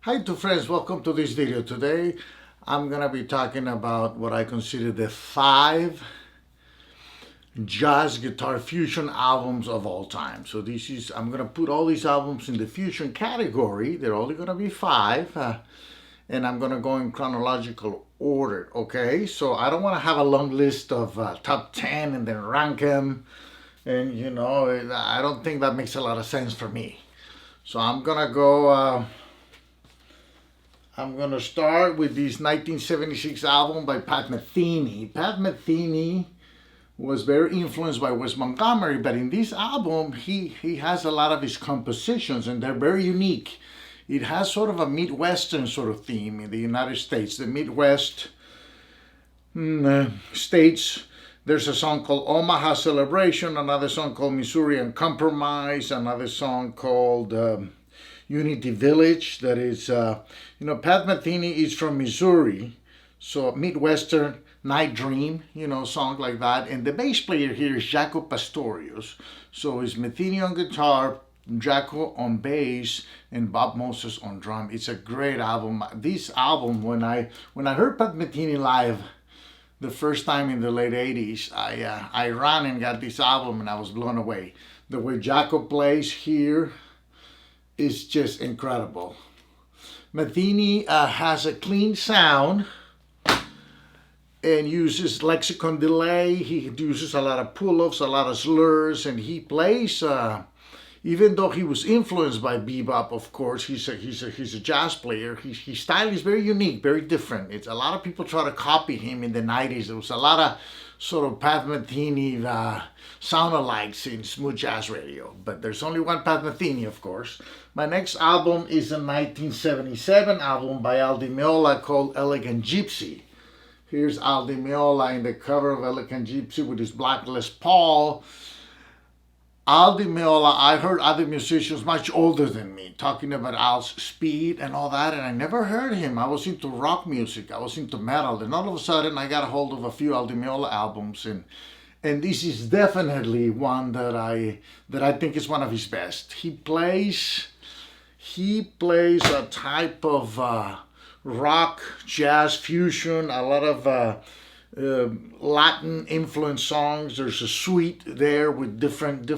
Hi to friends, welcome to this video. Today I'm gonna be talking about what I consider the 5 jazz guitar fusion albums of all time. So I'm gonna put all these albums in the fusion category. They're only gonna be 5, and I'm gonna go in chronological order, okay? So I don't wanna have a long list of top 10 and then rank them, and I don't think that makes a lot of sense for me. So I'm gonna start with this 1976 album by Pat Metheny. Pat Metheny was very influenced by Wes Montgomery, but in this album, he has a lot of his compositions, and they're very unique. It has sort of a Midwestern sort of theme in the United States. The Midwest states, there's a song called Omaha Celebration, another song called Missouri and Compromise, another song called Unity Village. That is, Pat Metheny is from Missouri, so Midwestern Night Dream, song like that. And the bass player here is Jaco Pastorius. So it's Metheny on guitar, Jaco on bass, and Bob Moses on drum. It's a great album. This album, when I heard Pat Metheny live the first time in the late 80s, I ran and got this album and I was blown away. The way Jaco plays here is just incredible. Metheny has a clean sound and uses lexicon delay. He uses a lot of pull-offs, a lot of slurs, and he plays. Even though he was influenced by bebop, of course, he's a jazz player. His style is very unique, very different. It's a lot of people try to copy him in the 90s. There was a lot of sort of Pat Metheny sound-alikes in smooth jazz radio, but there's only one Pat Metheny, of course. My next album is a 1977 album by Al Di Meola called Elegant Gypsy. Here's Al Di Meola in the cover of Elegant Gypsy with his black Les Paul. Al Di Meola, I heard other musicians much older than me talking about Al's speed and all that, and I never heard him. I was into rock music, I was into metal, and all of a sudden I got a hold of a few Al Di Meola albums, and this is definitely one that I think is one of his best. He plays a type of rock jazz fusion, a lot of Latin influenced songs. There's a suite there with different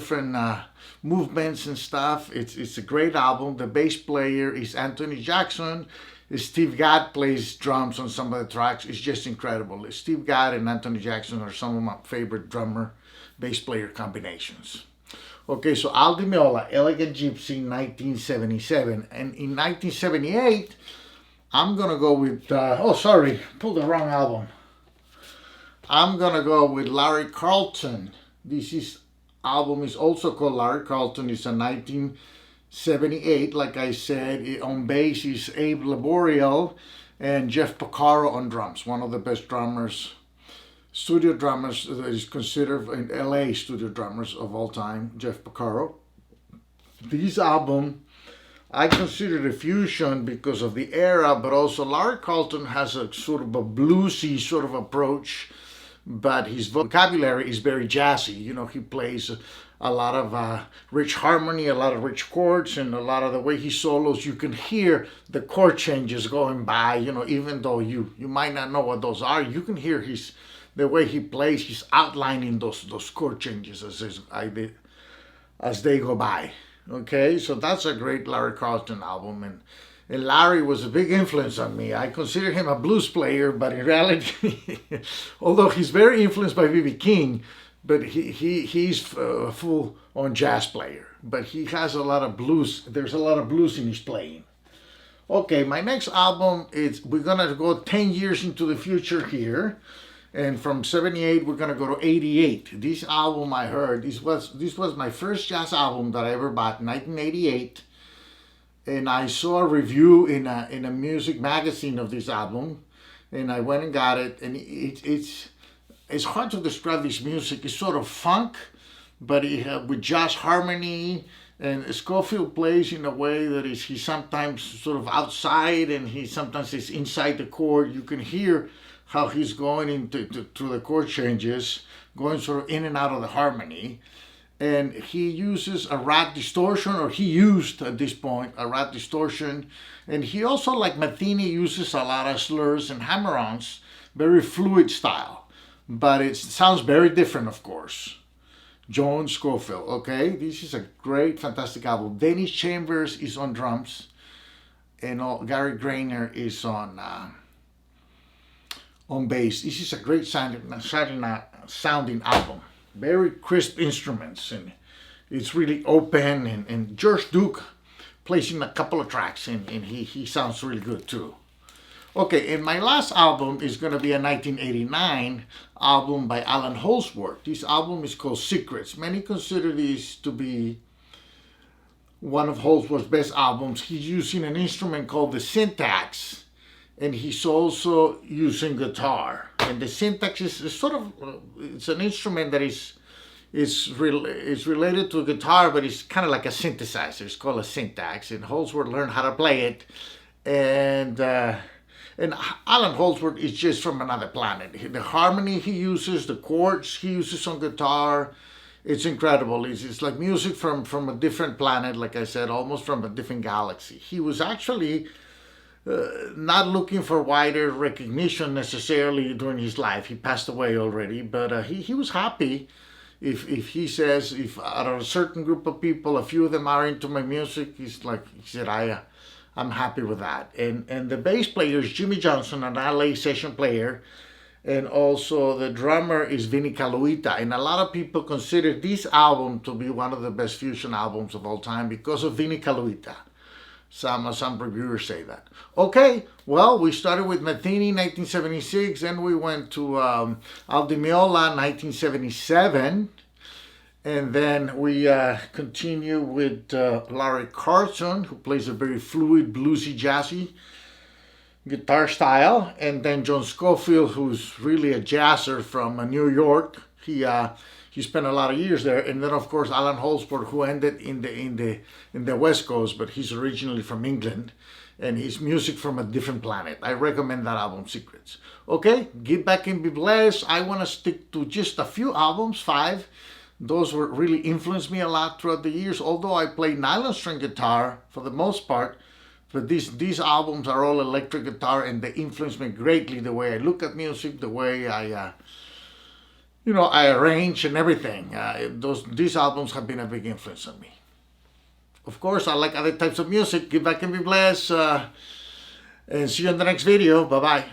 movements and stuff. It's a great album. The bass player is Anthony Jackson. Steve Gadd plays drums on some of the tracks. It's just incredible. Steve Gadd and Anthony Jackson are some of my favorite drummer bass player combinations. Okay, so Al Di Meola, Elegant Gypsy, 1977. And in 1978, I'm gonna go with pulled the wrong album. I'm gonna go with Larry Carlton. This album is also called Larry Carlton. It's a 1978. Like I said, on bass is Abe Laboriel and Jeff Porcaro on drums. One of the best drummers, studio drummers that is considered in LA studio drummers of all time, Jeff Porcaro. This album I consider it a fusion because of the era, but also Larry Carlton has a sort of a bluesy sort of approach, but his vocabulary is very jazzy. He plays a lot of rich harmony, a lot of rich chords, and a lot of the way he solos, you can hear the chord changes going by, even though you might not know what those are, you can hear the way he plays, he's outlining those chord changes as they go by. Okay, so that's a great Larry Carlton album, and Larry was a big influence on me. I consider him a blues player, but in reality, although he's very influenced by B.B. King, but he's a full-on jazz player. But he has a lot of blues. There's a lot of blues in his playing. Okay, my next album we're gonna go 10 years into the future here. And from 78, we're gonna go to 88. This album I heard, this was my first jazz album that I ever bought, 1988. And I saw a review in a music magazine of this album, and I went and got it. And it's hard to describe this music. It's sort of funk, but with jazz harmony. And Scofield plays in a way that he's sometimes sort of outside, and he sometimes is inside the chord. You can hear how he's going through the chord changes, going sort of in and out of the harmony. and he uses a rat distortion, or he used at this point a rat distortion, and he also, like Metheny, uses a lot of slurs and hammer-ons, very fluid style, but it sounds very different, of course. John Scofield, okay, this is a great, fantastic album. Dennis Chambers is on drums, and Gary Grainer is on bass. This is a great sounding album. Very crisp instruments, and it's really open, and George Duke plays in a couple of tracks, and he sounds really good too. Okay, and my last album is going to be a 1989 album by Allan Holdsworth. This album is called Secrets. Many consider this to be one of Holdsworth's best albums. He's using an instrument called the syntax, and he's also using guitar. And the syntax is sort of, it's an instrument that is related to a guitar, but it's kind of like a synthesizer. It's called a syntax, and Holdsworth learned how to play it. And Allan Holdsworth is just from another planet. The harmony he uses, the chords he uses on guitar, it's incredible. It's like music from a different planet, like I said, almost from a different galaxy. He was actually not looking for wider recognition necessarily during his life. He passed away already, but he was happy if he says, if out of a certain group of people, a few of them are into my music, he said, I'm happy with that. And the bass player is Jimmy Johnson, an LA session player, and also the drummer is Vinny Colaiuta. And a lot of people consider this album to be one of the best fusion albums of all time because of Vinny Colaiuta. Some reviewers say that. Okay, well, we started with Metheny 1976, and we went to Al Di Meola 1977, and then we continue with Larry Carlton, who plays a very fluid, bluesy, jazzy guitar style, and then John Scofield, who's really a jazzer from New York. He spent a lot of years there, and then of course Allan Holdsworth, who ended in the West Coast, but he's originally from England, and his music from a different planet. I recommend that album, Secrets. Okay, get back and be blessed. I want to stick to just a few albums, 5. Those really influenced me a lot throughout the years. Although I play nylon string guitar for the most part, but these albums are all electric guitar, and they influence me greatly, the way I look at music, the way I arrange and everything. These albums have been a big influence on me. Of course, I like other types of music. Get back and be blessed. And see you in the next video. Bye-bye.